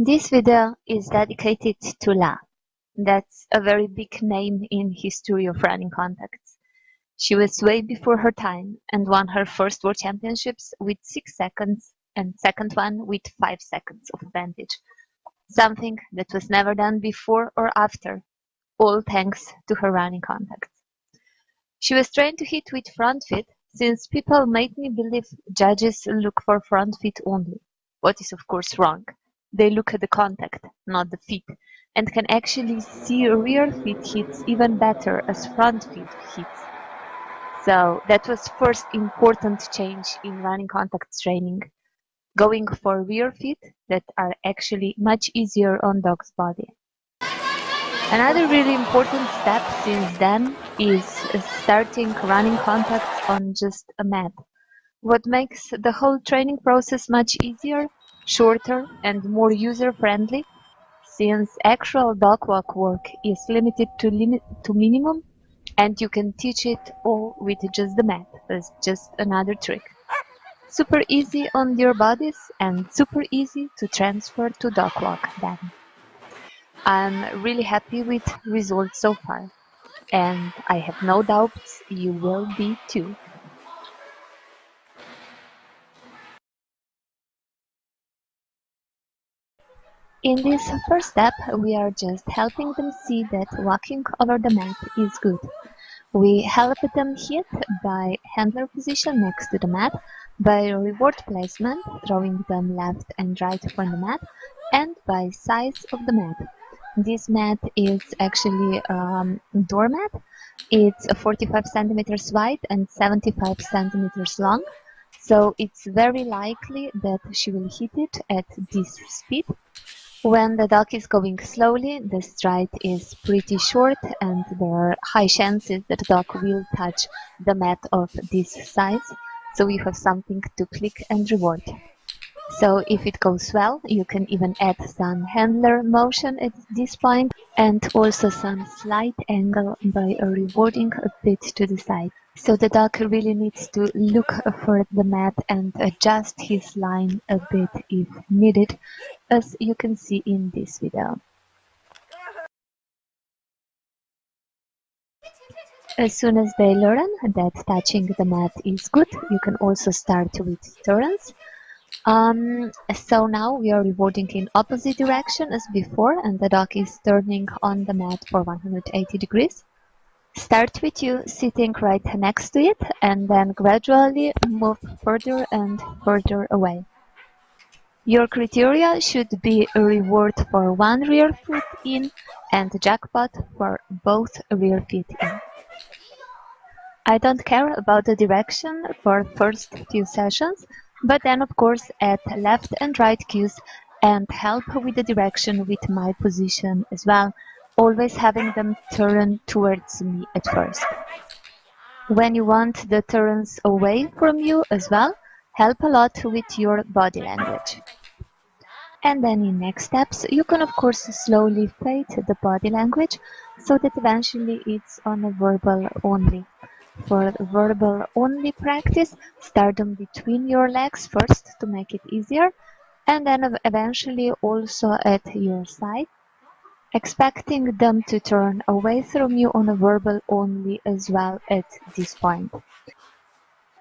This video is dedicated to La. That's a very big name in history of running contacts. She was way before her time and won her first World Championships with 6 seconds and second one with 5 seconds of advantage. Something that was never done before or after, all thanks to her running contacts. She was trained to hit with front feet, since people made me believe judges look for front feet only, what is of course wrong. They look at the contact, not the feet, and can actually see rear feet hits even better as front feet hits. So that was first important change in running contacts training, going for rear feet that are actually much easier on dog's body. Another really important step since then is starting running contacts on just a mat. What makes the whole training process much easier, shorter and more user-friendly, since actual dog walk work is limited to minimum and you can teach it all with just the mat as just another trick. Super easy on your bodies and super easy to transfer to dog walk then. I'm really happy with results so far, and I have no doubts you will be too. In this first step, we are just helping them see that walking over the mat is good. We help them hit by handler position next to the mat, by reward placement, throwing them left and right from the mat, and by size of the mat. This mat is actually a doormat. It's 45 centimeters wide and 75 centimeters long, so it's very likely that she will hit it at this speed. When the dog is going slowly, the stride is pretty short and there are high chances that the dog will touch the mat of this size, so you have something to click and reward. So if it goes well, you can even add some handler motion at this point and also some slight angle by rewarding a bit to the side. So the dog really needs to look for the mat and adjust his line a bit if needed, as you can see in this video. As soon as they learn that touching the mat is good, you can also start with turns. So now we are rewarding in opposite direction as before, and the dog is turning on the mat for 180 degrees. Start with you sitting right next to it and then gradually move further and further away. Your criteria should be a reward for one rear foot in and jackpot for both rear feet in. I don't care about the direction for first few sessions, but then of course add left and right cues and help with the direction with my position as well, always having them turn towards me at first. When you want the turns away from you as well, help a lot with your body language. And then in next steps, you can of course slowly fade the body language so that eventually it's on a verbal only. For verbal only practice, start them between your legs first to make it easier, and then eventually also at your side, expecting them to turn away from you on a verbal only as well at this point.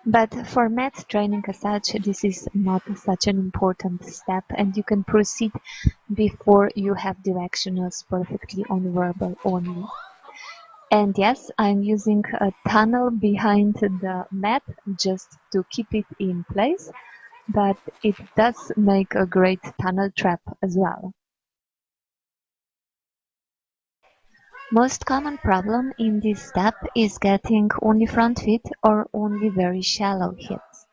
But for mat training as such, this is not such an important step, and you can proceed before you have directionals perfectly on verbal only. And yes, I'm using a tunnel behind the mat just to keep it in place, but it does make a great tunnel trap as well. Most common problem in this step is getting only front feet or only very shallow hits.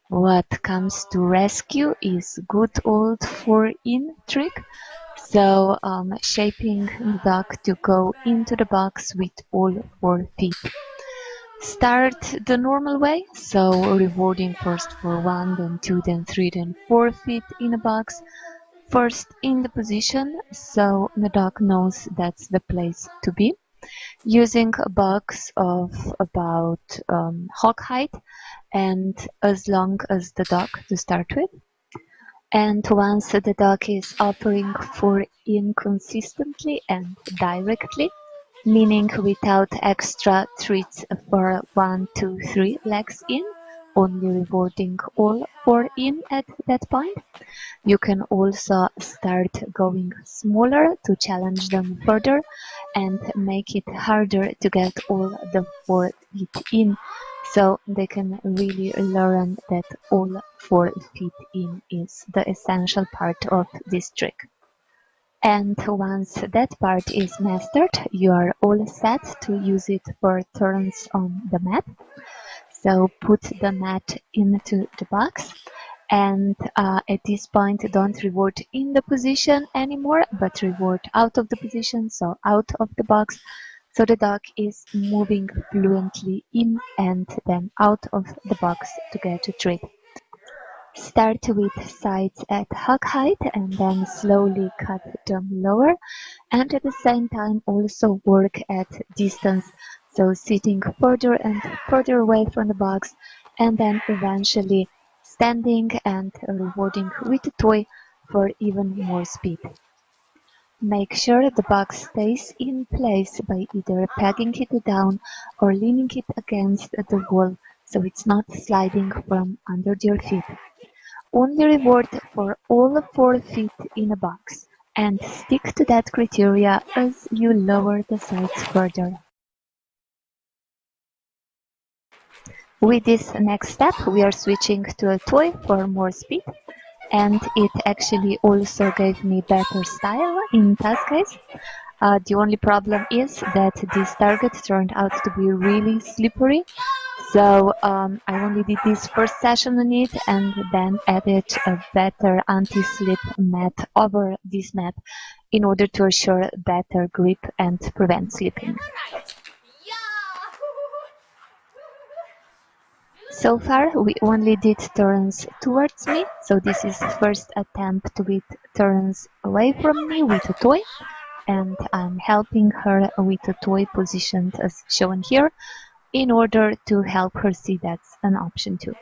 What comes to rescue is good old 4-in trick, so shaping the dog to go into the box with all 4 feet. Start the normal way, so rewarding first for 1, then 2, then 3, then 4 feet in a box. First in the position, so the dog knows that's the place to be, using a box of about hog height and as long as the dog to start with. And once the dog is offering for inconsistently and directly, meaning without extra treats for 1, 2, 3 legs in, only rewarding all 4 in at that point, you can also start going smaller to challenge them further and make it harder to get all the 4 feet in, so they can really learn that all 4 feet in is the essential part of this trick. And once that part is mastered, you are all set to use it for turns on the mat. So put the mat into the box, and at this point don't reward in the position anymore, but reward out of the position, so out of the box, so the dog is moving fluently in and then out of the box to get a treat. Start with sides at hug height and then slowly cut them lower, and at the same time also work at distance, so sitting further and further away from the box, and then eventually standing and rewarding with a toy for even more speed. Make sure the box stays in place by either pegging it down or leaning it against the wall so it's not sliding from under your feet. Only reward for all 4 feet in a box, and stick to that criteria as you lower the sides further. With this next step, we are switching to a toy for more speed, and it actually also gave me better style in task case. The only problem is that this target turned out to be really slippery, so I only did this first session on it and then added a better anti-slip mat over this mat in order to assure better grip and prevent slipping. So far we only did turns towards me, so this is first attempt with turns away from me with a toy, and I'm helping her with a toy positioned as shown here, in order to help her see that's an option too.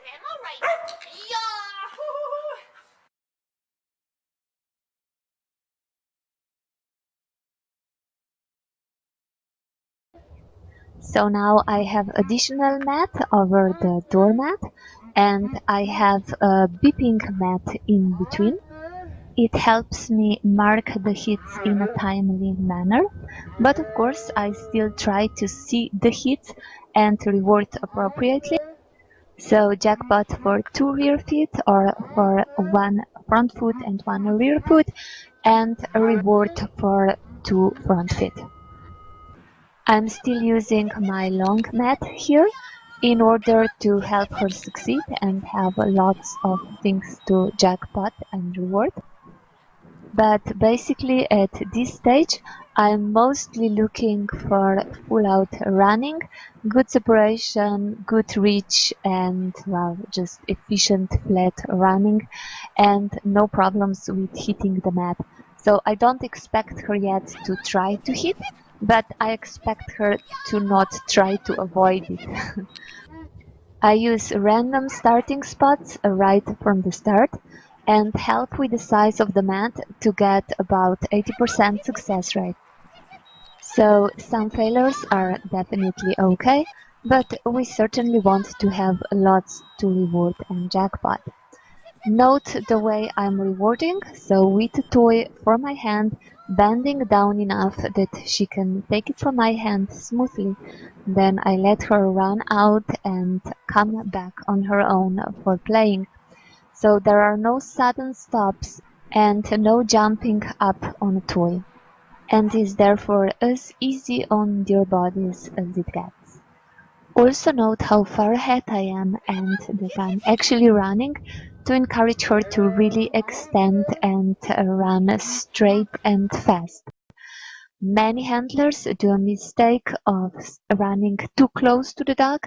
So now I have additional mat over the doormat, and I have a beeping mat in between. It helps me mark the hits in a timely manner, but of course I still try to see the hits and reward appropriately. So jackpot for 2 rear feet or for 1 front foot and 1 rear foot, and a reward for 2 front feet. I'm still using my long mat here in order to help her succeed and have lots of things to jackpot and reward. But basically at this stage I'm mostly looking for full out running, good separation, good reach, and well, just efficient flat running and no problems with hitting the mat. So I don't expect her yet to try to hit, but I expect her to not try to avoid it. I use random starting spots right from the start and help with the size of the mat to get about 80% success rate. So some failures are definitely okay, but we certainly want to have lots to reward and jackpot. Note the way I'm rewarding, so with a toy for my hand, bending down enough that she can take it from my hand smoothly. Then I let her run out and come back on her own for playing. So there are no sudden stops and no jumping up on a toy, and is therefore as easy on their bodies as it gets. Also note how far ahead I am and that I'm actually running to encourage her to really extend and run straight and fast. Many handlers do a mistake of running too close to the dog,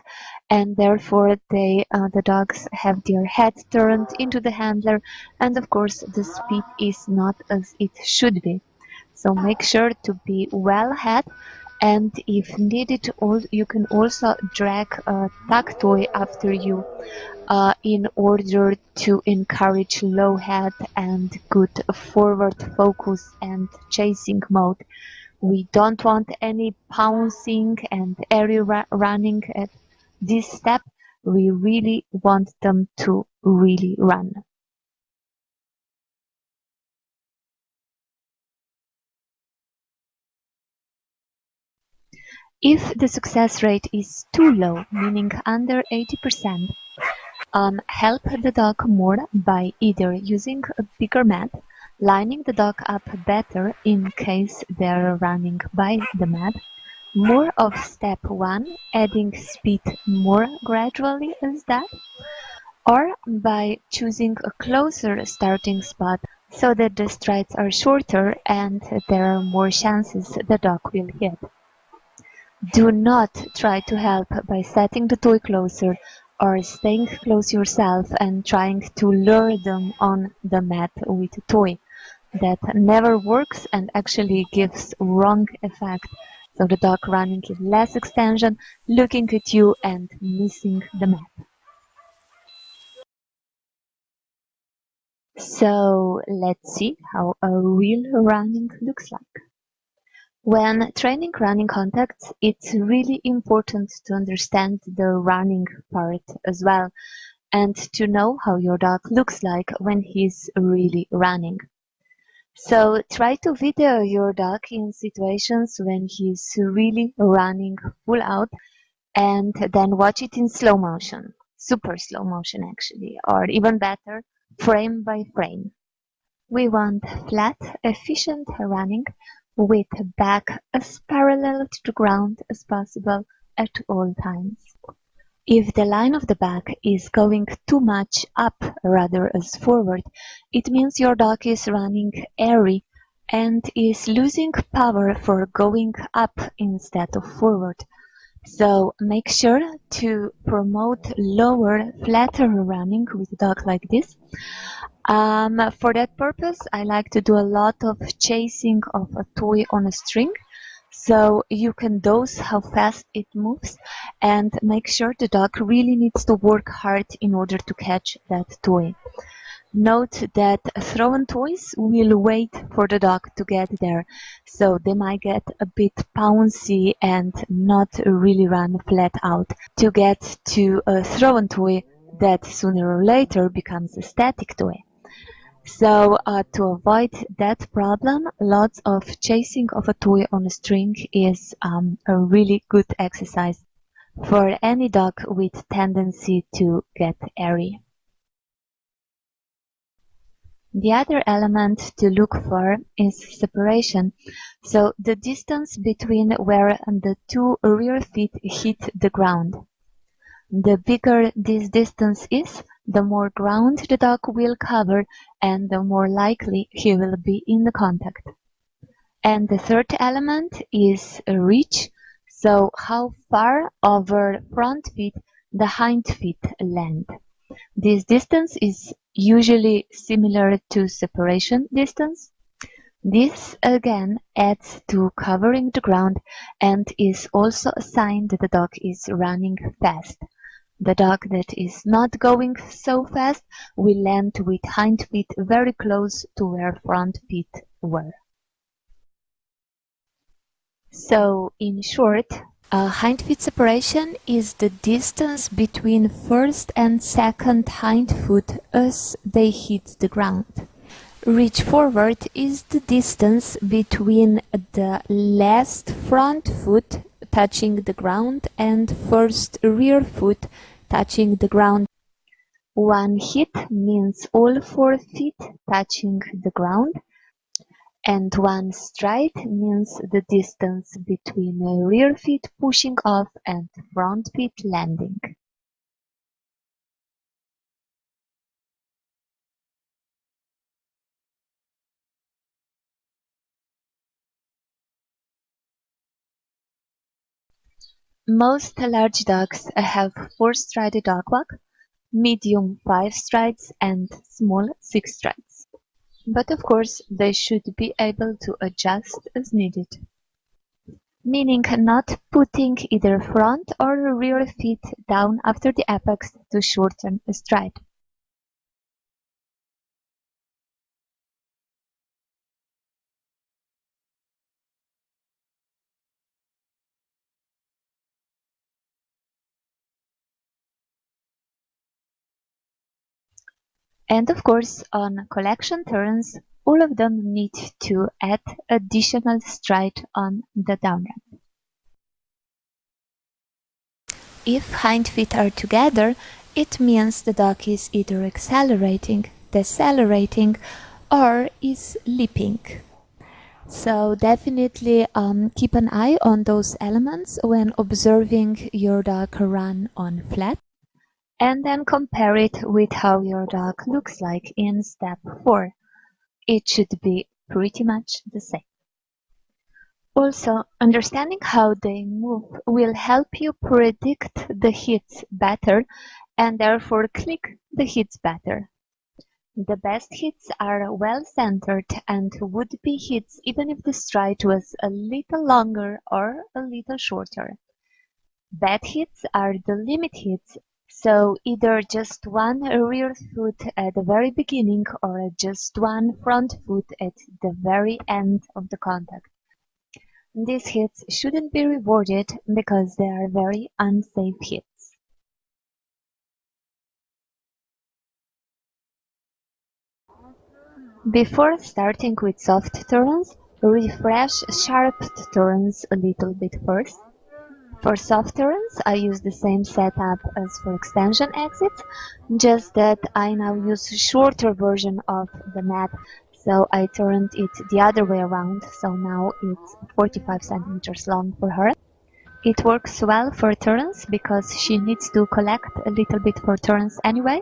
and therefore the dogs have their head turned into the handler, and of course the speed is not as it should be. So make sure to be well ahead and if needed, you can also drag a tug toy after you in order to encourage low head and good forward focus and chasing mode. We don't want any pouncing and airy running at this step. We really want them to really run. If the success rate is too low, meaning under 80%, help the dog more by either using a bigger mat, lining the dog up better in case they're running by the mat, more of step 1, adding speed more gradually as that, or by choosing a closer starting spot so that the strides are shorter and there are more chances the dog will hit. Do not try to help by setting the toy closer or staying close yourself and trying to lure them on the mat with a toy. That never works and actually gives wrong effect. So the dog running in less extension, looking at you and missing the mat. So let's see how a real running looks like. When training running contacts, it's really important to understand the running part as well and to know how your dog looks like when he's really running. So try to video your dog in situations when he's really running full out and then watch it in slow motion, super slow motion actually, or even better, frame by frame. We want flat, efficient running with back as parallel to the ground as possible at all times. If the line of the back is going too much up rather as forward, it means your dog is running airy and is losing power for going up instead of forward. So make sure to promote lower, flatter running with a dog like this. For that purpose, I like to do a lot of chasing of a toy on a string. So you can dose how fast it moves and make sure the dog really needs to work hard in order to catch that toy. Note that thrown toys will wait for the dog to get there, so they might get a bit bouncy and not really run flat out to get to a thrown toy that sooner or later becomes a static toy. So to avoid that problem, lots of chasing of a toy on a string is a really good exercise for any dog with tendency to get airy. The other element to look for is separation, so the distance between where the two rear feet hit the ground. The bigger this distance is, the more ground the dog will cover and the more likely he will be in the contact. And the third element is reach, so how far over front feet the hind feet land. This distance is usually similar to separation distance. This again adds to covering the ground and is also a sign that the dog is running fast. The dog that is not going so fast will land with hind feet very close to where front feet were. So, in short, hind feet separation is the distance between first and second hind foot as they hit the ground. Reach forward is the distance between the last front foot touching the ground and first rear foot touching the ground. One hit means all 4 feet touching the ground, and one stride means the distance between rear feet pushing off and front feet landing. Most large dogs have 4-strided dog walk, medium 5 strides, and small 6 strides. But of course, they should be able to adjust as needed. meaning not putting either front or rear feet down after the apex to shorten a stride. And of course, on collection turns, all of them need to add additional stride on the down ramp. If hind feet are together, it means the dog is either accelerating, decelerating, or is leaping. So definitely keep an eye on those elements when observing your dog run on flat, and then compare it with how your dog looks like in step 4. It should be pretty much the same. Also, understanding how they move will help you predict the hits better and therefore click the hits better. The best hits are well-centered and would be hits even if the stride was a little longer or a little shorter. Bad hits are the limit hits, so either just one rear foot at the very beginning or just one front foot at the very end of the contact. These hits shouldn't be rewarded because they are very unsafe hits. Before starting with soft turns, refresh sharp turns a little bit first. For soft turns, I use the same setup as for extension exits, just that I now use a shorter version of the mat, so I turned it the other way around, so now it's 45 centimeters long for her. It works well for turns because she needs to collect a little bit for turns anyway,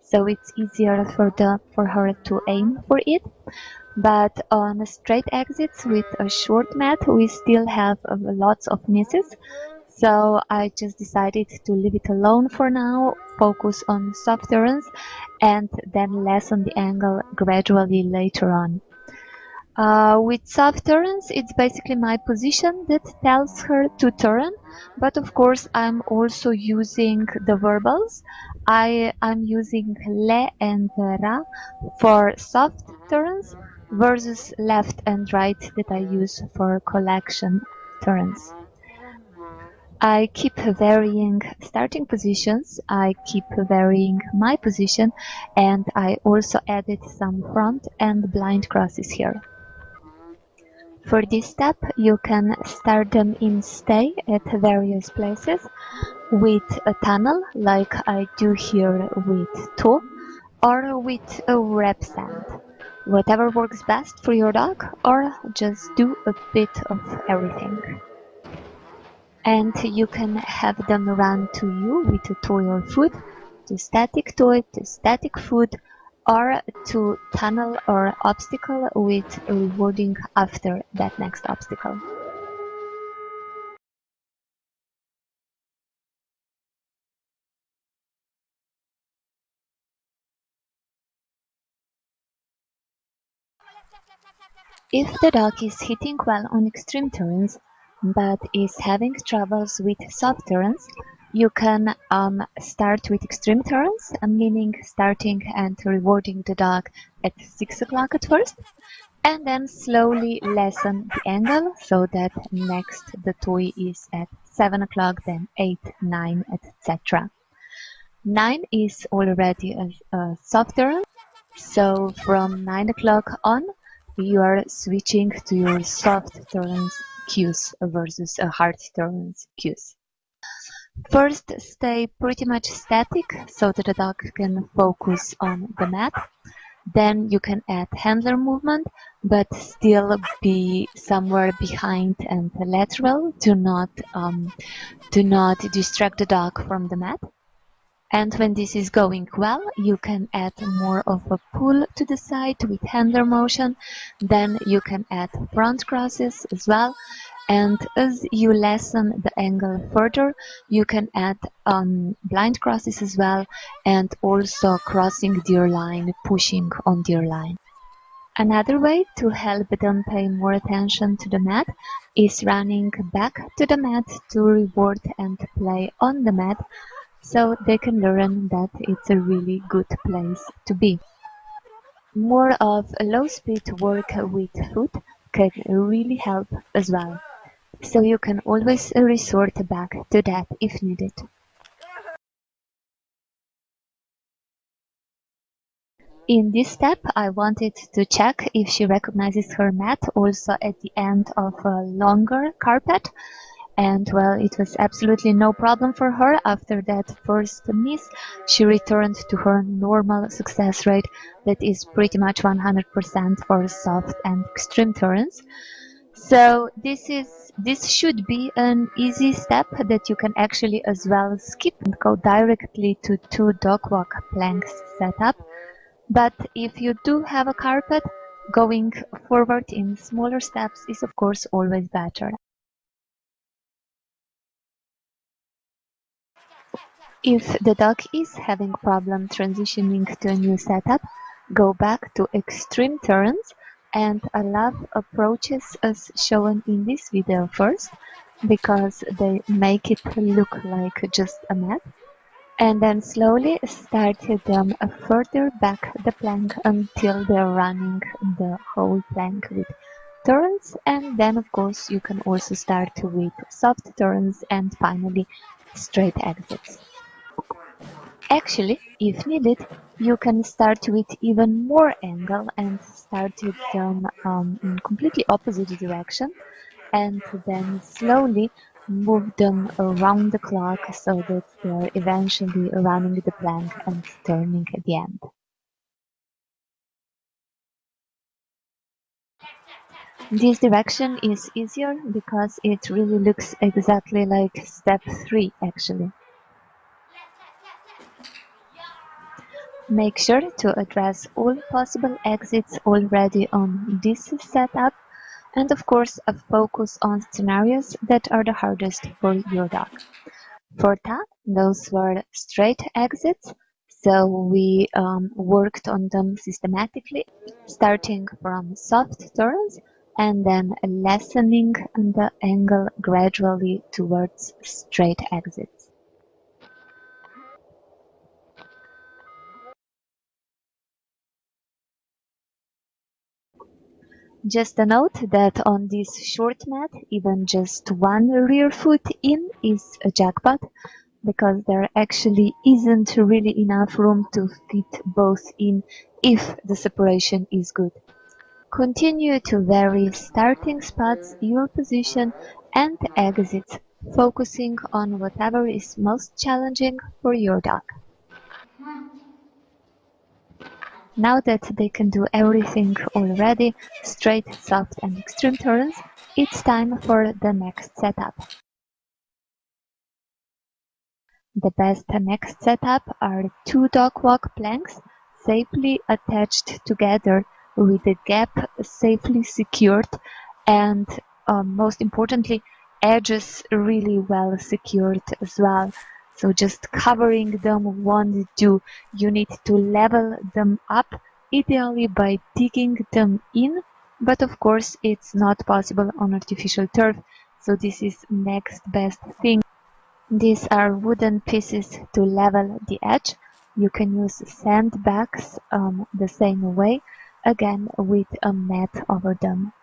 so it's easier for her to aim for it. But on straight exits with a short mat, we still have lots of misses. So I just decided to leave it alone for now, focus on soft turns, and then lessen the angle gradually later on. With soft turns, it's basically my position that tells her to turn, but of course I'm also using the verbals. I'm using le and ra for soft turns versus left and right that I use for collection turns. I keep varying starting positions, I keep varying my position, and I also added some front and blind crosses here. For this step, you can start them in stay at various places with a tunnel like I do here with toe, or with a rep stand. Whatever works best for your dog, or just do a bit of everything. And you can have them run to you with a toy or foot, to static toy, to static foot, or to tunnel or obstacle with rewarding after that next obstacle. If the dog is hitting well on extreme turns, but is having troubles with soft turns, you can start with extreme turns, meaning starting and rewarding the dog at 6 o'clock at first, and then slowly lessen the angle so that next the toy is at 7 o'clock, then 8, 9, etc. 9 is already a soft turn, so from 9 o'clock on you are switching to your soft turns cues versus a hard turns cues. First, stay pretty much static so that the dog can focus on the mat. Then you can add handler movement, but still be somewhere behind and lateral. Do not distract the dog from the mat. And when this is going well, you can add more of a pull to the side with handler motion. Then you can add front crosses as well. And as you lessen the angle further, you can add blind crosses as well, and also crossing deer line, pushing on deer line. Another way to help them pay more attention to the mat is running back to the mat to reward and play on the mat, so they can learn that it's a really good place to be. More of a low-speed work with foot can really help as well, so you can always resort back to that if needed. In this step, I wanted to check if she recognizes her mat also at the end of a longer carpet. And well, it was absolutely no problem for her. After that first miss, she returned to her normal success rate that is pretty much 100% for soft and extreme turns. So this should be an easy step that you can actually as well skip and go directly to 2 dog walk planks setup. But if you do have a carpet, going forward in smaller steps is of course always better. If the dog is having problem transitioning to a new setup, go back to extreme turns and allow approaches as shown in this video first, because they make it look like just a mat, and then slowly start them further back the plank until they're running the whole plank with turns, and then of course you can also start with soft turns and finally straight exits. Actually, if needed, you can start with even more angle and start them in completely opposite direction, and then slowly move them around the clock so that they're eventually running the plank and turning at the end. This direction is easier because it really looks exactly like step 3 actually. Make sure to address all possible exits already on this setup, and of course focus on scenarios that are the hardest for your dog. For that, those were straight exits, so we worked on them systematically, starting from soft turns and then lessening the angle gradually towards straight exits. Just a note that on this short mat, even just one rear foot in is a jackpot, because there actually isn't really enough room to fit both in if the separation is good. Continue to vary starting spots, your position, and exits, focusing on whatever is most challenging for your dog. Now that they can do everything already, straight, soft, and extreme turns, it's time for the next setup. The best next setup are 2 dog walk planks safely attached together with the gap safely secured, and most importantly, edges really well secured as well. So just covering them won't do. You need to level them up, ideally by digging them in, but of course it's not possible on artificial turf, so this is next best thing. These are wooden pieces to level the edge. You can use sandbags the same way, again with a mat over them.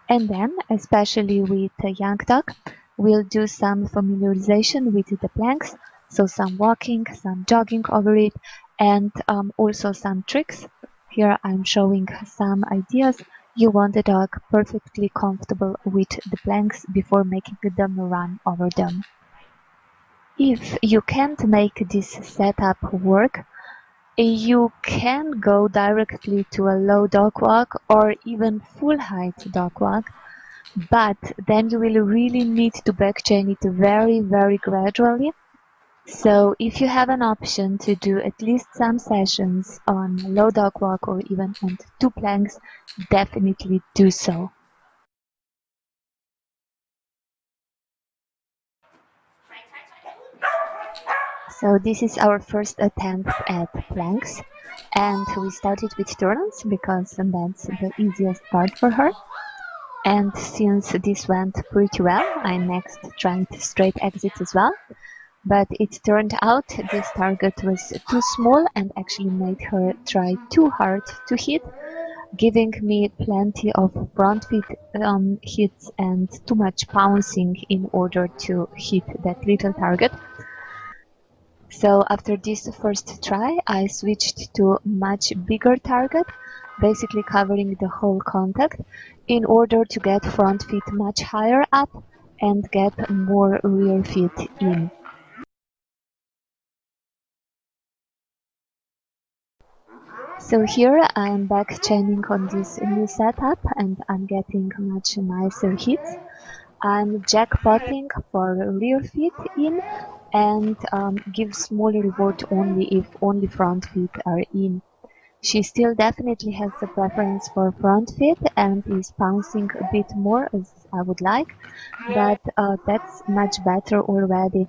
And then, especially with a young dog, we'll do some familiarization with the planks, so some walking, some jogging over it, and also some tricks. Here I'm showing some ideas. You want the dog perfectly comfortable with the planks before making them run over them. If you can't make this setup work, you can go directly to a low dog walk or even full height dog walk. but then you will really need to backchain it very, very gradually. So if you have an option to do at least some sessions on low dog walk or even on 2 planks, definitely do so. So this is our first attempt at planks, and we started with turns because that's the easiest part for her. And since this went pretty well, I next tried straight exits as well. But it turned out this target was too small and actually made her try too hard to hit, giving me plenty of front feet hits and too much pouncing in order to hit that little target. So after this first try, I switched to much bigger target, basically covering the whole contact, in order to get front feet much higher up and get more rear feet in. So here I'm back chaining on this new setup and I'm getting much nicer hits. I'm jackpotting for rear feet in and give small reward only if only front feet are in. She still definitely has a preference for front feet and is pouncing a bit more as I would like, but that's much better already.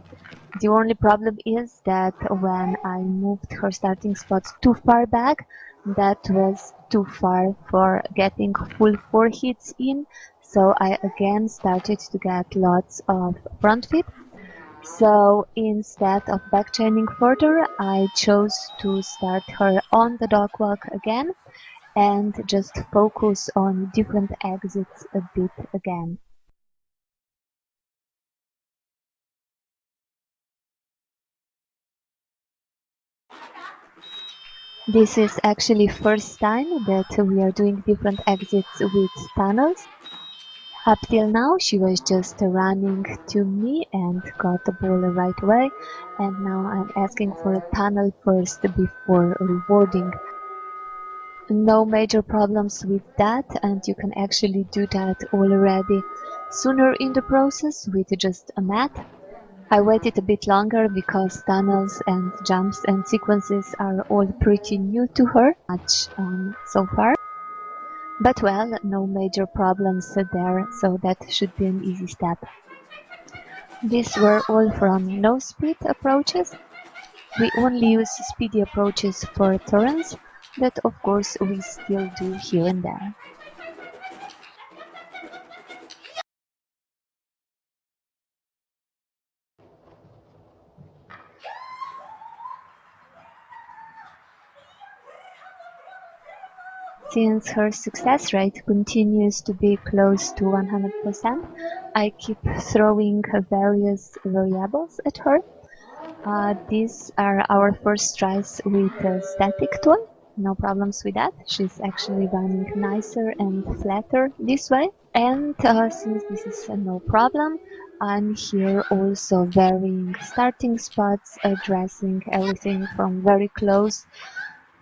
The only problem is that when I moved her starting spot too far back, that was too far for getting full 4 hits in, so I again started to get lots of front feet. So instead of backchaining further, I chose to start her on the dog walk again and just focus on different exits a bit again. This is actually first time that we are doing different exits with tunnels. Up till now she was just running to me and got the ball right away, and now I'm asking for a tunnel first before rewarding. No major problems with that, and you can actually do that already sooner in the process with just a mat. I waited a bit longer because tunnels and jumps and sequences are all pretty new to her, much so far. But well, no major problems there, so that should be an easy step. These were all from no speed approaches. We only use speedy approaches for turns, but of course we still do here and there. Since her success rate continues to be close to 100%, I keep throwing various variables at her. These are our first tries with a static tool. No problems with that. She's actually running nicer and flatter this way. And since this is no problem, I'm here also varying starting spots, addressing everything from very close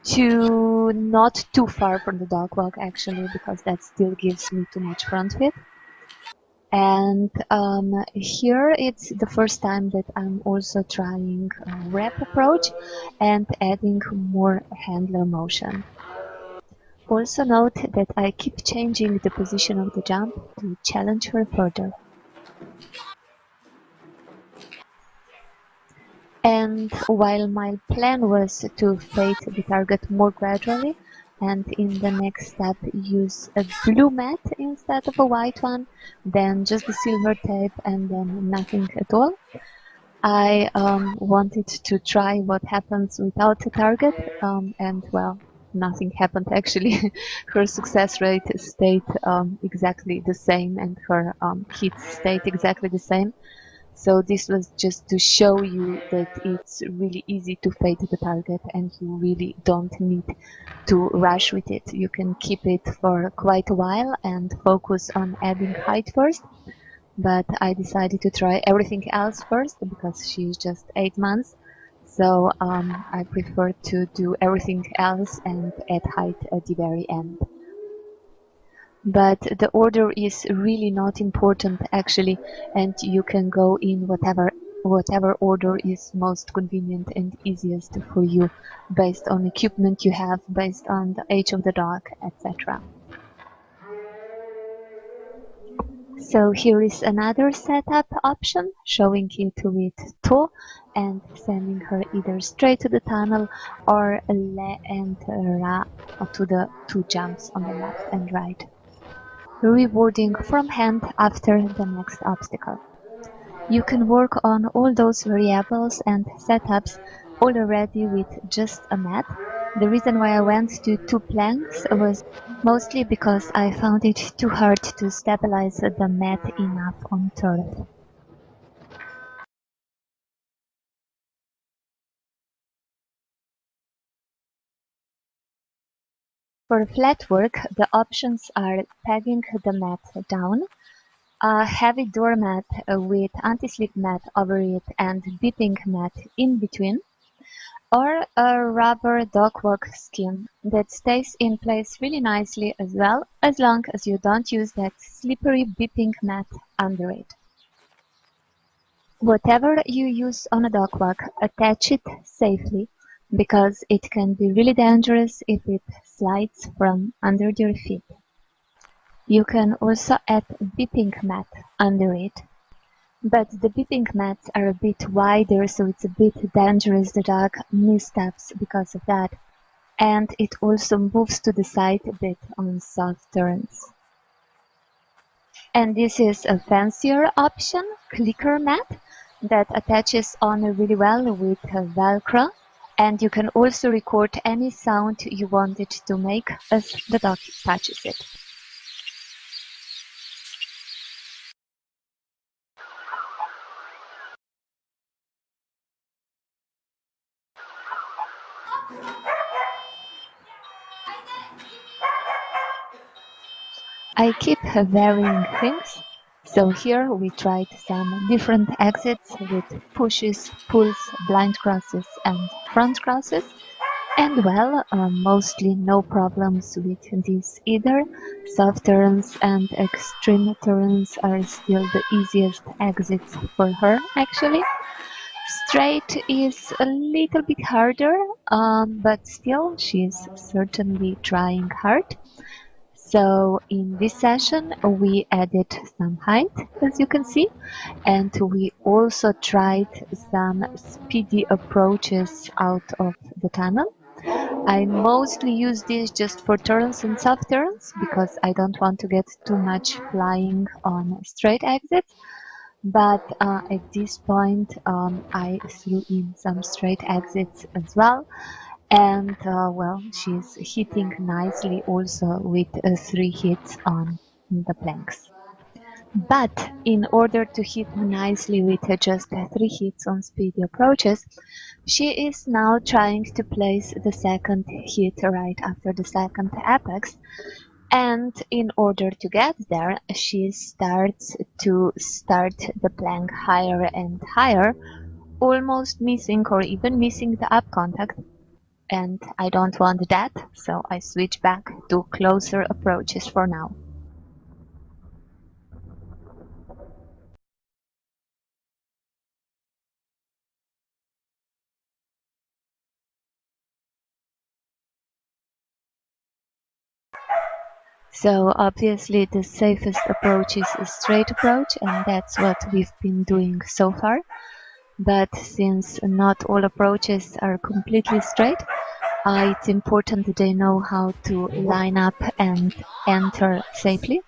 to not too far from the dog walk actually, because that still gives me too much front feet. And here it's the first time that I'm also trying a wrap approach and adding more handler motion. Also note that I keep changing the position of the jump to challenge her further. And while my plan was to fade the target more gradually, and in the next step use a blue mat instead of a white one, then just the silver tape and then nothing at all, I wanted to try what happens without a target, and well, nothing happened actually. Her success rate stayed exactly the same and her hits stayed exactly the same. So this was just to show you that it's really easy to fade the target and you really don't need to rush with it. You can keep it for quite a while and focus on adding height first. But I decided to try everything else first because she's just 8 months. So I prefer to do everything else and add height at the very end. but the order is really not important actually, and you can go in whatever order is most convenient and easiest for you, based on equipment you have, based on the age of the dog, etc. So here is another setup option, showing it with To and sending her either straight to the tunnel or Le and Ra to the two jumps on the left and right. Rewarding from hand after the next obstacle. You can work on all those variables and setups already with just a mat. The reason why I went to 2 planks was mostly because I found it too hard to stabilize the mat enough on turf. For flat work, the options are pegging the mat down, a heavy doormat with anti-slip mat over it and beeping mat in between, or a rubber dog-walk skin that stays in place really nicely as well, as long as you don't use that slippery beeping mat under it. Whatever you use on a dog walk, attach it safely, because it can be really dangerous if it slides from under your feet. You can also add beeping mat under it, but the beeping mats are a bit wider, so it's a bit dangerous. The dog missteps because of that, and it also moves to the side a bit on soft turns. And this is a fancier option, clicker mat, that attaches on really well with Velcro, and you can also record any sound you want it to make as the dog touches it. I keep varying things, so here we tried some different exits with pushes, pulls, blind crosses and front crosses, and well, mostly no problems with this either. Soft turns and extreme turns are still the easiest exits for her actually. Straight is a little bit harder, but still she's certainly trying hard. So in this session we added some height, as you can see, and we also tried some speedy approaches out of the tunnel. I mostly use this just for turns and soft turns, because I don't want to get too much flying on straight exits. But at this point I threw in some straight exits as well. And well, she's hitting nicely also with 3 hits on the planks. But in order to hit nicely with just 3 hits on speedy approaches, she is now trying to place the second hit right after the second apex. And in order to get there, she starts the plank higher and higher, almost missing or even missing the up contact. And I don't want that, so I switch back to closer approaches for now. So obviously the safest approach is a straight approach, and that's what we've been doing so far. But since not all approaches are completely straight, it's important that they know how to line up and enter safely.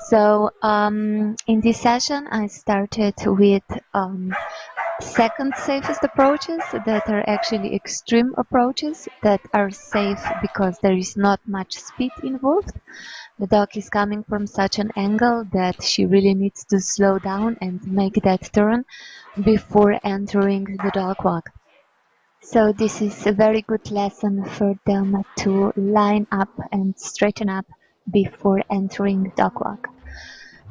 So in this session I started with second safest approaches that are actually extreme approaches that are safe because there is not much speed involved. The dog is coming from such an angle that she really needs to slow down and make that turn before entering the dog walk. So this is a very good lesson for them to line up and straighten up before entering dog walk.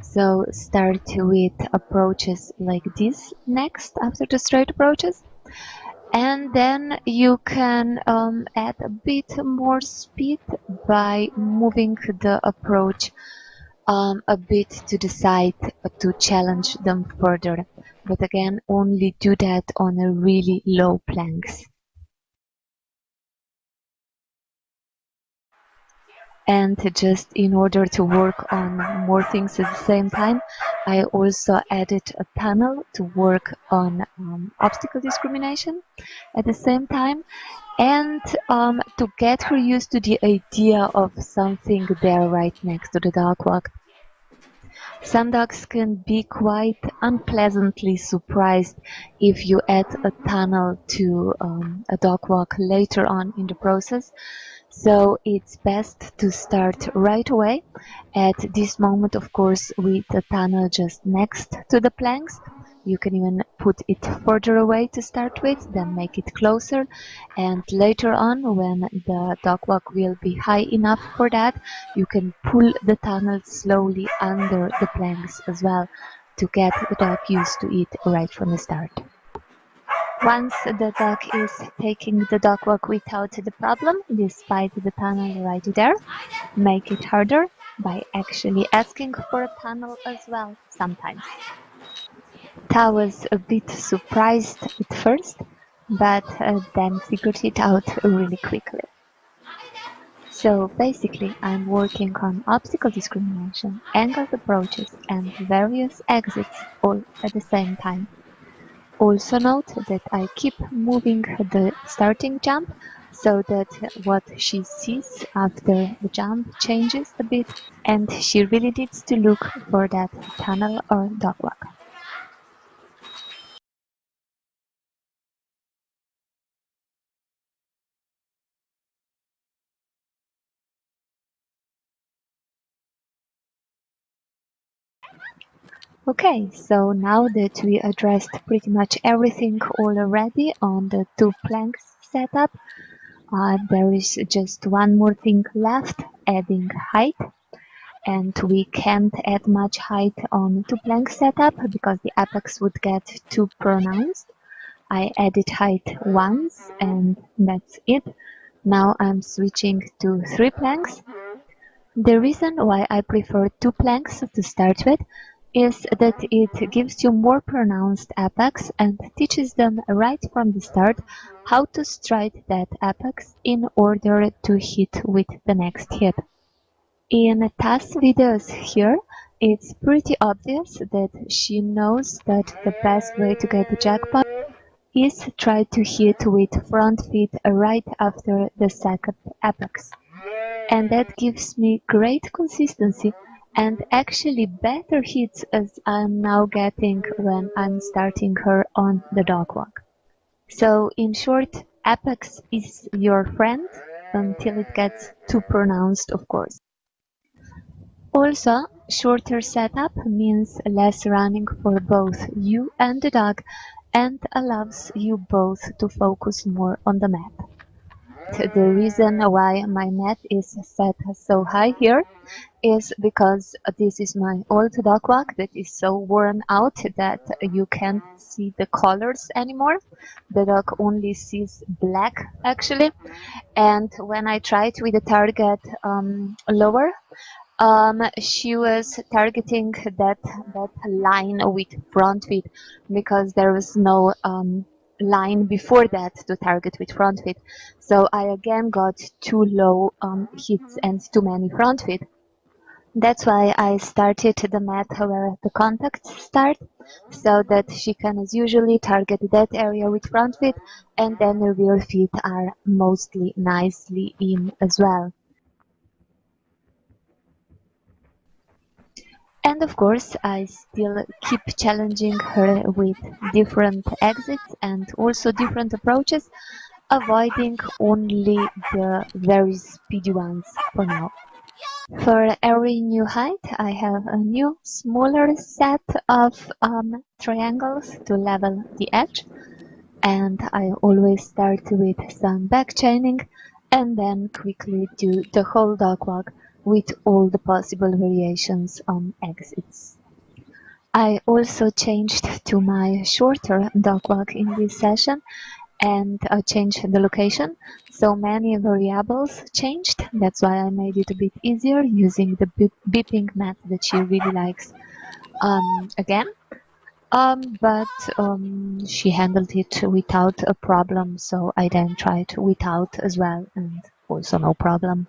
So start with approaches like this next after the straight approaches, And then you can add a bit more speed by moving the approach a bit to the side to challenge them further. But again, only do that on a really low planks. And just in order to work on more things at the same time, I also added a panel to work on obstacle discrimination at the same time, and to get her used to the idea of something there right next to the dog walk. Some dogs can be quite unpleasantly surprised if you add a tunnel to a dog walk later on in the process. So it's best to start right away. At this moment, of course, with the tunnel just next to the planks. You can even put it further away to start with, then make it closer. And later on, when the dog walk will be high enough for that, you can pull the tunnel slowly under the planks as well to get the dog used to it right from the start. Once the dog is taking the dog walk without the problem, despite the tunnel right there, make it harder by actually asking for a tunnel as well sometimes. Ta was a bit surprised at first, but then figured it out really quickly. So basically, I'm working on obstacle discrimination, angled approaches, and various exits all at the same time. Also note that I keep moving the starting jump so that what she sees after the jump changes a bit, and she really needs to look for that tunnel or dog walk. Okay, so now that we addressed pretty much everything already on the two planks setup, there is just one more thing left, adding height. And we can't add much height on two plank setup because the apex would get too pronounced. I added height once and that's it. Now I'm switching to 3 planks. The reason why I prefer 2 planks to start with is that it gives you more pronounced apex and teaches them right from the start how to stride that apex in order to hit with the next hit. In Ta's videos here, it's pretty obvious that she knows that the best way to get the jackpot is try to hit with front feet right after the second apex. And that gives me great consistency and actually better hits as I'm now getting when I'm starting her on the dog walk. So in short, apex is your friend until it gets too pronounced, of course. Also, shorter setup means less running for both you and the dog and allows you both to focus more on the mat. The reason why my mat is set so high here is because this is my old dog walk that is so worn out that you can't see the colors anymore. The dog only sees black actually, and when I tried with the target lower, she was targeting that line with front feet because there was no line before that to target with front feet. So I again got too low hits and too many front feet. That's why I started the mat where the contacts start, so that she can as usually target that area with front feet, and then the rear feet are mostly nicely in as well. And of course, I still keep challenging her with different exits and also different approaches, avoiding only the very speedy ones for now. For every new height, I have a new smaller set of triangles to level the edge, and I always start with some back chaining and then quickly do the whole dog walk with all the possible variations on exits. I also changed to my shorter dog walk in this session, and change the location. So many variables changed. That's why I made it a bit easier using the beeping method that she really likes again. But she handled it without a problem, so I then tried without as well, and also no problem.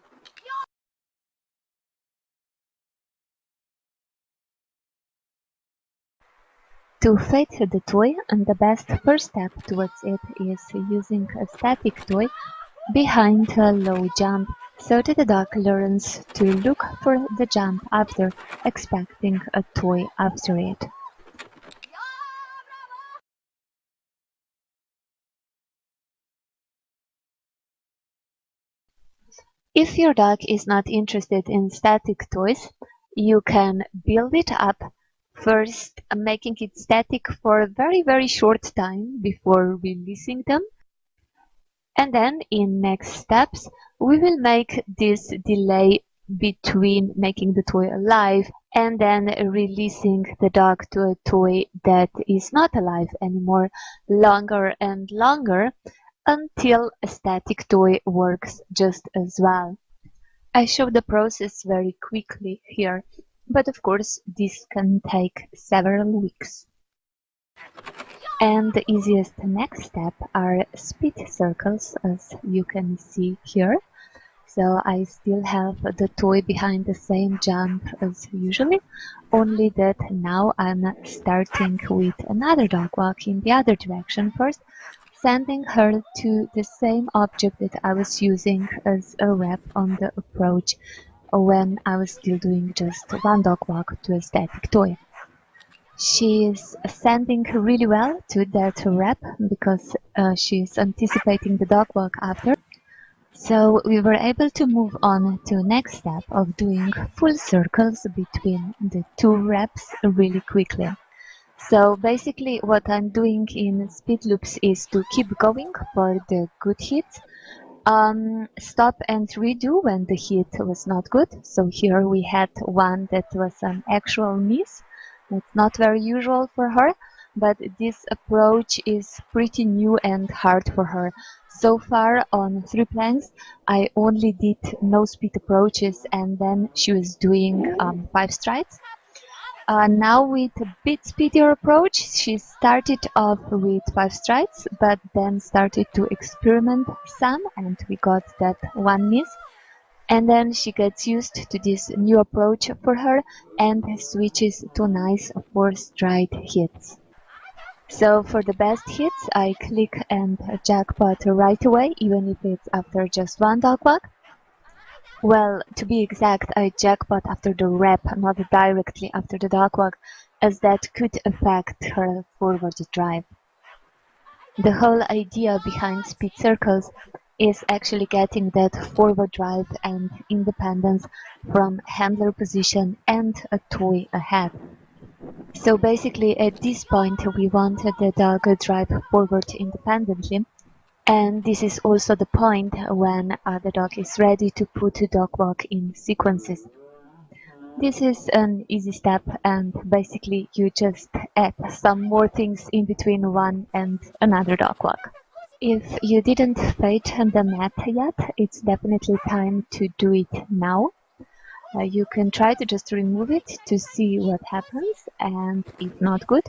To fit the toy, and the best first step towards it is using a static toy behind a low jump, so that the dog learns to look for the jump after expecting a toy after it. If your dog is not interested in static toys, you can build it up, first making it static for a very short time before releasing them. And then in next steps, we will make this delay between making the toy alive and then releasing the dog to a toy that is not alive anymore longer and longer until a static toy works just as well. I show the process very quickly here, but of course this can take several weeks. And the easiest next step are speed circles, as you can see here. So I still have the toy behind the same jump as usually, only that now I'm starting with another dog walk in the other direction first, sending her to the same object that I was using as a wrap on the approach when I was still doing just one dog walk to a static toy. She is ascending really well to that wrap because she is anticipating the dog walk after. So we were able to move on to next step of doing full circles between the two wraps really quickly. So basically what I'm doing in speed loops is to keep going for the good hits, stop and redo when the hit was not good. So here we had one that was an actual miss. It's not very usual for her, but this approach is pretty new and hard for her. So far on 3 planks, I only did no speed approaches, and then she was doing 5 strides. Now with a bit speedier approach, she started off with 5 strides, but then started to experiment some, and we got that one miss. And then she gets used to this new approach for her and switches to nice 4-stride hits. So for the best hits, I click and jackpot right away, even if it's after just one dog walk. Well, to be exact, I jackpot after the wrap, not directly after the dog walk, as that could affect her forward drive. The whole idea behind speed circles is actually getting that forward drive and independence from handler position and a toy ahead. So basically at this point we want the dog to drive forward independently, and this is also the point when the dog is ready to put the dog walk in sequences. This is an easy step, and basically you just add some more things in between one and another dog walk. If you didn't fade the mat yet, it's definitely time to do it now. You can try to just remove it to see what happens, and if not good,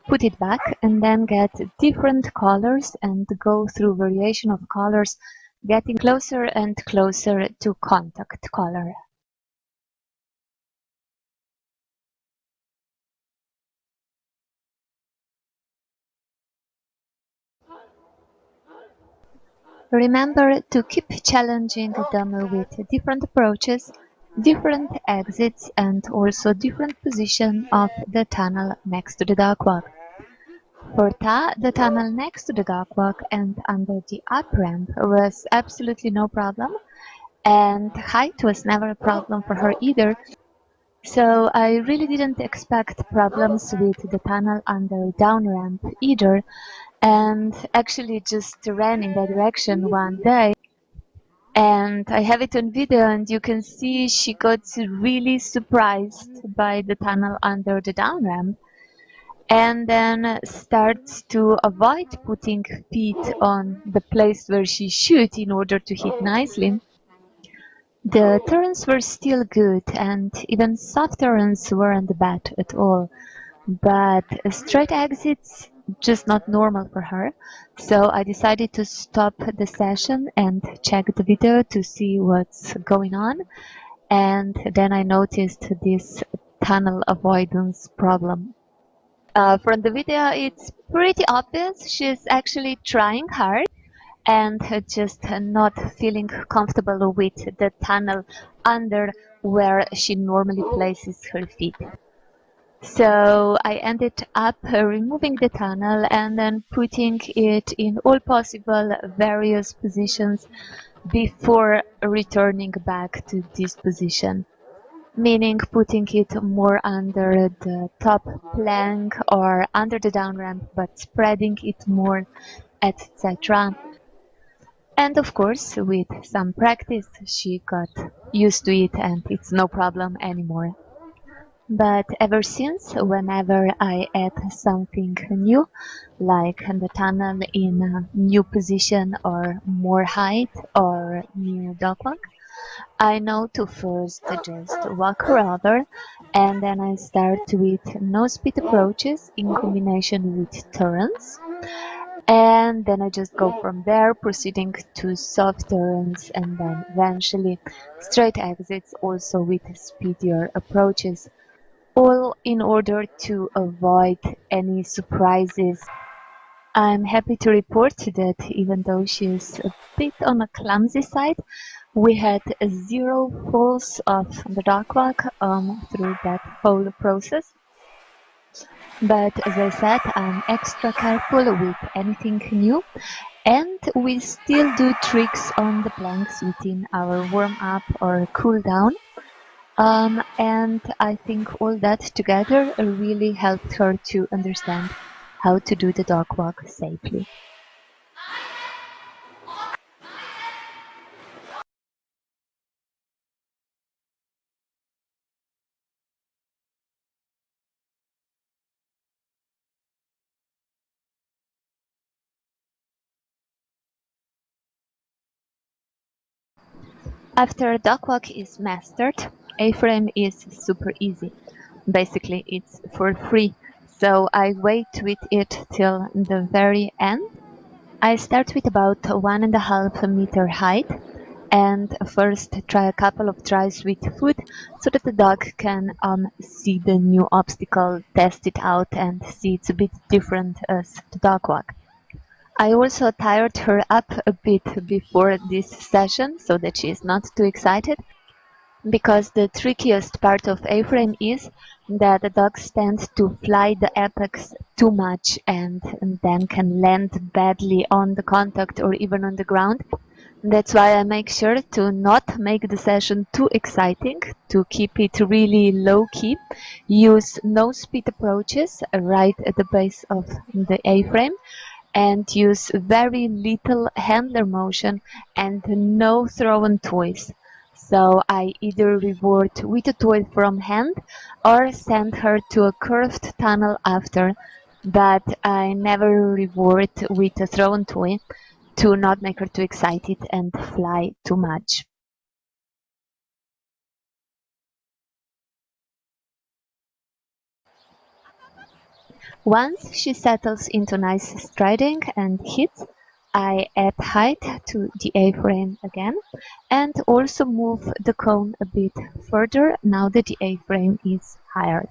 put it back and then get different colors and go through variation of colors, getting closer and closer to contact color. Remember to keep challenging them with different approaches, different exits, and also different position of the tunnel next to the dog walk. For Ta, the tunnel next to the dog walk and under the up ramp was absolutely no problem, and height was never a problem for her either. So I really didn't expect problems with the tunnel under down ramp either, and actually just ran in that direction one day. And I have it on video, and you can see she got really surprised by the tunnel under the down ramp. and then starts to avoid putting feet on the place where she should in order to hit nicely. The turns were still good, and even soft turns weren't bad at all, but straight exits just not normal for her. So I decided to stop the session and check the video to see what's going on, and then I noticed this tunnel avoidance problem. From the video, it's pretty obvious she's actually trying hard and just not feeling comfortable with the tunnel under where she normally places her feet. So I ended up removing the tunnel and then putting it in all possible various positions before returning back to this position, meaning putting it more under the top plank or under the down ramp, but spreading it more, etc. And of course, with some practice, she got used to it and it's no problem anymore. But ever since, whenever I add something new, like the tunnel in a new position or more height or new dog walk, I know to first just walk her over, and then I start with no-speed approaches in combination with turns, and then I just go from there, proceeding to soft turns and then eventually straight exits also with speedier approaches, all in order to avoid any surprises. I'm happy to report that even though she's a bit on the clumsy side, we had 0 falls off the dog walk through that whole process. But as I said, I'm extra careful with anything new, and we still do tricks on the planks within our warm-up or cool-down. And I think all that together really helped her to understand how to do the dog walk safely. After dog walk is mastered, A-frame is super easy. Basically, it's for free, so I wait with it till the very end. I start with about 1.5 meter height and first try a couple of tries with foot so that the dog can see the new obstacle, test it out and see it's a bit different as the dog walk. I also tired her up a bit before this session so that she is not too excited, because the trickiest part of A-frame is that the dogs tend to fly the apex too much and then can land badly on the contact or even on the ground. That's why I make sure to not make the session too exciting, to keep it really low-key, use no-speed approaches right at the base of the A-frame, and use very little handler motion and no thrown toys. So I either reward with a toy from hand or send her to a curved tunnel after, but I never reward with a thrown toy to not make her too excited and fly too much. Once she settles into nice striding and hits, I add height to the A-frame again and also move the cone a bit further now that the A-frame is higher.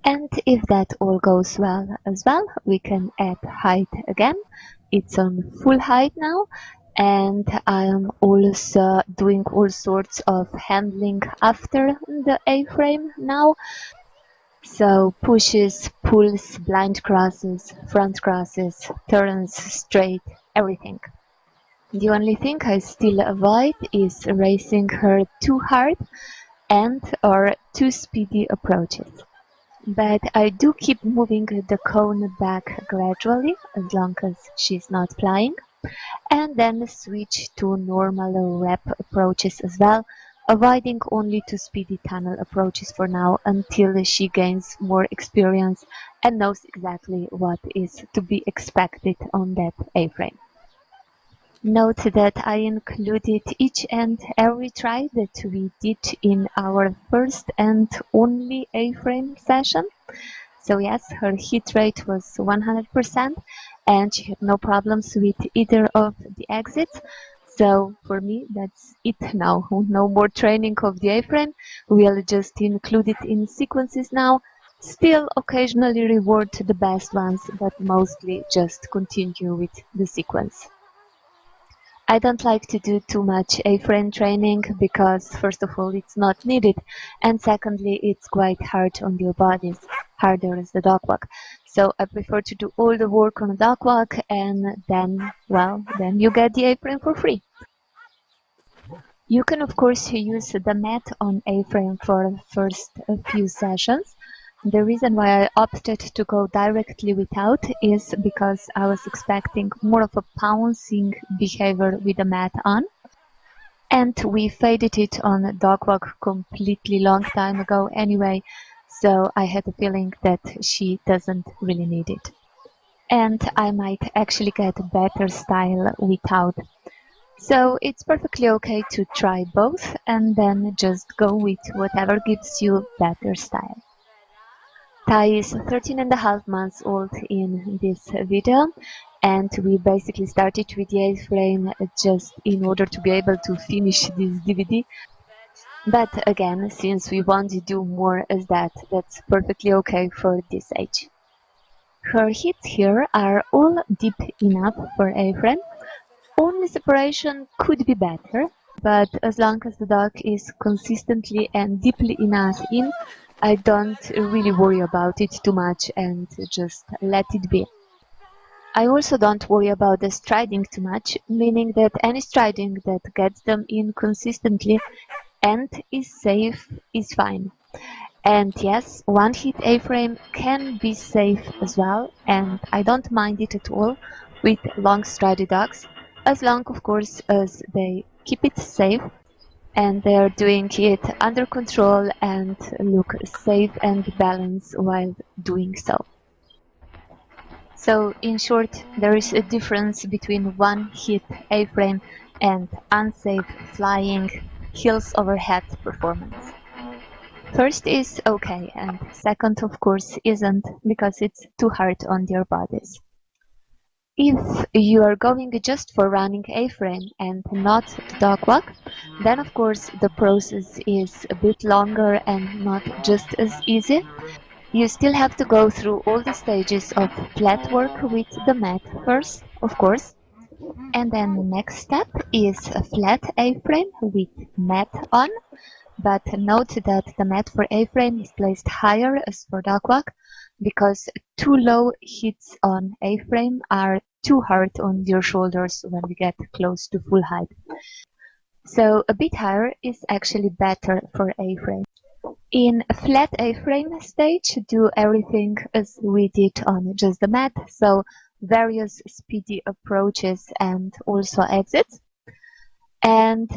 And if that all goes well as well, we can add height again. It's on full height now, and I'm also doing all sorts of handling after the A-frame now. So pushes, pulls, blind crosses, front crosses, turns straight, everything. The only thing I still avoid is racing her too hard and or too speedy approaches. But I do keep moving the cone back gradually as long as she's not flying, and then switch to normal rep approaches as well, avoiding only two speedy tunnel approaches for now until she gains more experience and knows exactly what is to be expected on that A-frame. Note that I included each and every try that we did in our first and only A-frame session. So yes, her hit rate was 100% and she had no problems with either of the exits. So for me, that's it now. No more training of the A-frame. We'll just include it in sequences now. Still occasionally reward the best ones, but mostly just continue with the sequence. I don't like to do too much A-frame training because first of all it's not needed and secondly it's quite hard on your bodies, harder as the dog walk. So I prefer to do all the work on a dog walk and then, well, then you get the A-frame for free. You can of course use the mat on A-frame for the first few sessions. The reason why I opted to go directly without is because I was expecting more of a pouncing behavior with the mat on. And we faded it on dog walk completely long time ago anyway, so I had a feeling that she doesn't really need it. And I might actually get a better style without. So it's perfectly okay to try both and then just go with whatever gives you better style. Tai is 13.5 months old in this video and we basically started with the A-frame just in order to be able to finish this DVD. But again, since we want to do more as that's perfectly okay for this age. Her hits here are all deep enough for A-frame. Only separation could be better, but as long as the dog is consistently and deeply enough in, I don't really worry about it too much and just let it be. I also don't worry about the striding too much, meaning that any striding that gets them in consistently and is safe is fine. And yes, one hit A-frame can be safe as well, and I don't mind it at all with long stridey dogs, as long of course as they keep it safe and they're doing it under control and look safe and balanced while doing so. So in short, there is a difference between one hit A-frame and unsafe flying heels over head performance. First is okay and second of course isn't because it's too hard on their bodies. If you are going just for running A-frame and not the dog walk, then of course the process is a bit longer and not just as easy. You still have to go through all the stages of flat work with the mat first, of course. And then the next step is a flat A-frame with mat on. But note that the mat for A-frame is placed higher as for dog walk because too low hits on A-frame are too hard on your shoulders when we get close to full height. So a bit higher is actually better for A-frame. In a flat A-frame stage, do everything as we did on just the mat, so various speedy approaches and also exits. And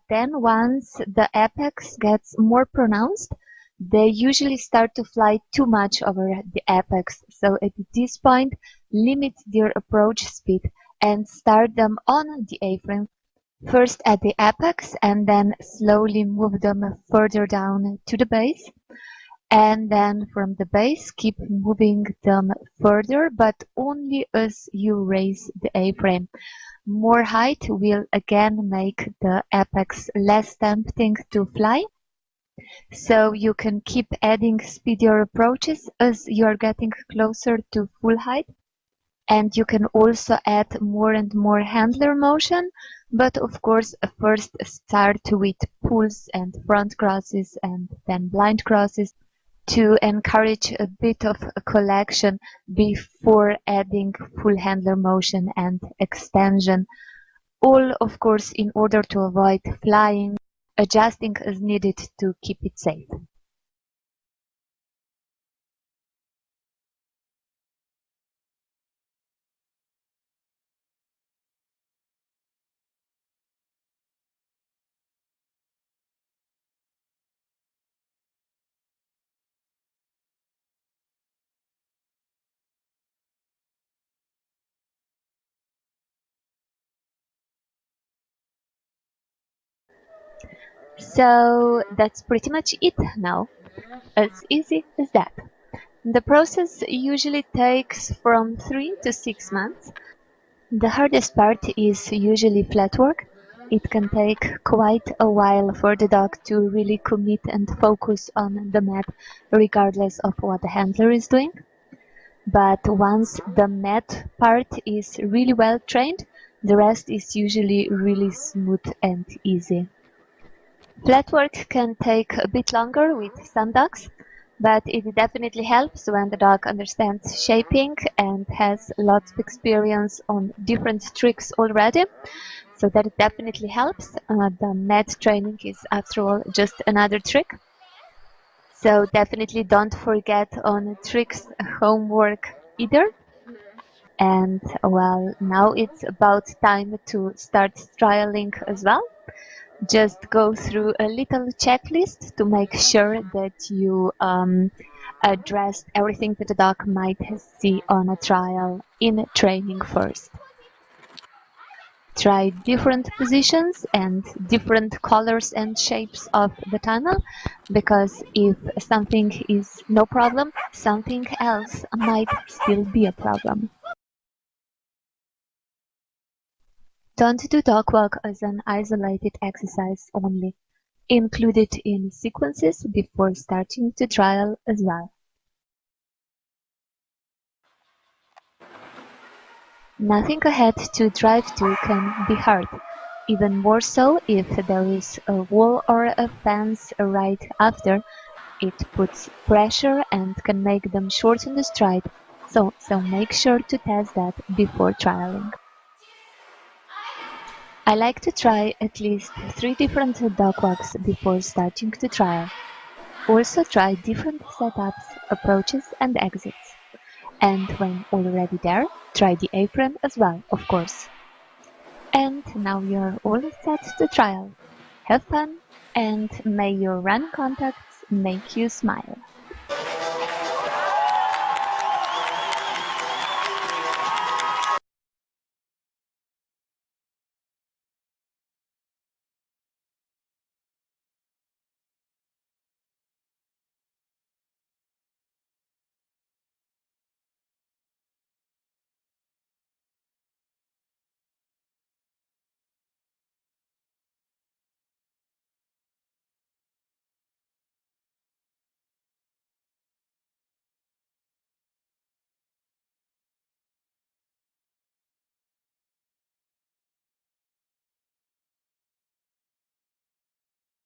then once the apex gets more pronounced, they usually start to fly too much over the apex. So at this point, limit their approach speed and start them on the A-frame. First at the apex and then slowly move them further down to the base. And then from the base, keep moving them further, but only as you raise the A-frame. More height will again make the apex less tempting to fly. So you can keep adding speedier approaches as you are getting closer to full height. And you can also add more and more handler motion, but of course first start with pulls and front crosses and then blind crosses to encourage a bit of a collection before adding full handler motion and extension. All of course in order to avoid flying, adjusting as needed to keep it safe. So that's pretty much it now. As easy as that. The process usually takes from 3 to 6 months. The hardest part is usually flat work. It can take quite a while for the dog to really commit and focus on the mat regardless of what the handler is doing. But once the mat part is really well trained, the rest is usually really smooth and easy. Flat work can take a bit longer with some dogs, but it definitely helps when the dog understands shaping and has lots of experience on different tricks already. So that definitely helps. The mat training is, after all, just another trick. So definitely don't forget on tricks homework either. And well, now it's about time to start trialing as well. Just go through a little checklist to make sure that you addressed everything that the dog might see on a trial in training first. Try different positions and different colors and shapes of the tunnel, because if something is no problem, something else might still be a problem. Don't do dog walk as an isolated exercise only. Include it in sequences before starting the trial as well. Nothing ahead to drive to can be hard, even more so if there is a wall or a fence right after. It puts pressure and can make them shorten the stride, so make sure to test that before trialing. I like to try at least 3 different dog walks before starting the trial. Also try different setups, approaches and exits. And when already there, try the apron as well, of course. And now you're all set to trial. Have fun, and may your run contacts make you smile.